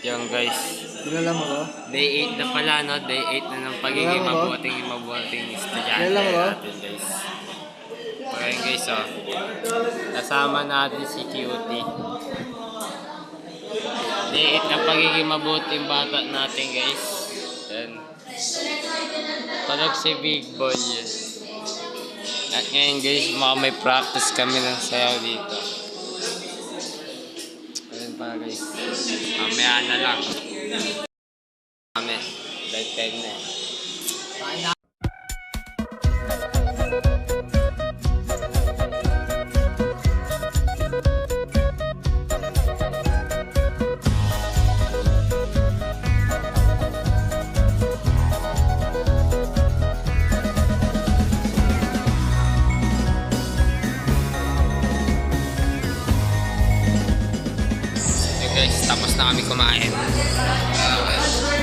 Yung guys, Kilala mo ko? day 8 na pala, no? Day 8 na ng pagiging mabuting estudyante Kilala mo ko? natin, guys. Okay, guys, oh. Kasama natin si Cutie. Day 8 na pagiging mabuting bata natin, guys. Then, tunog si Big Boy, yun. At ngayon, guys, may practice kami ng sayaw dito. Ayun pa, guys. Mamaya na lang. Kami. Dahil 10 na eh. Guys, tapos na kami kumain.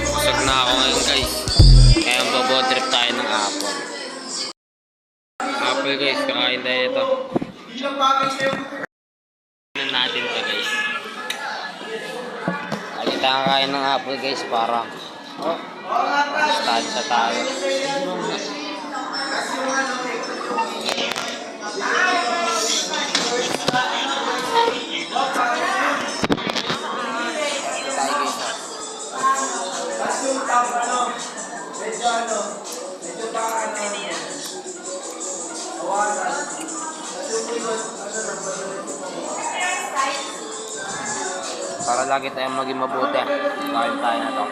Busog na ako ngayon, guys. Kaya bobo trip tayo ng apple. Apple, guys, kakain tayo ito. Ano natin ito, guys. Alita ang kain ng apple, guys, para stansya tayo. Para lagi tayong maging mabuti. Kain tayo na to.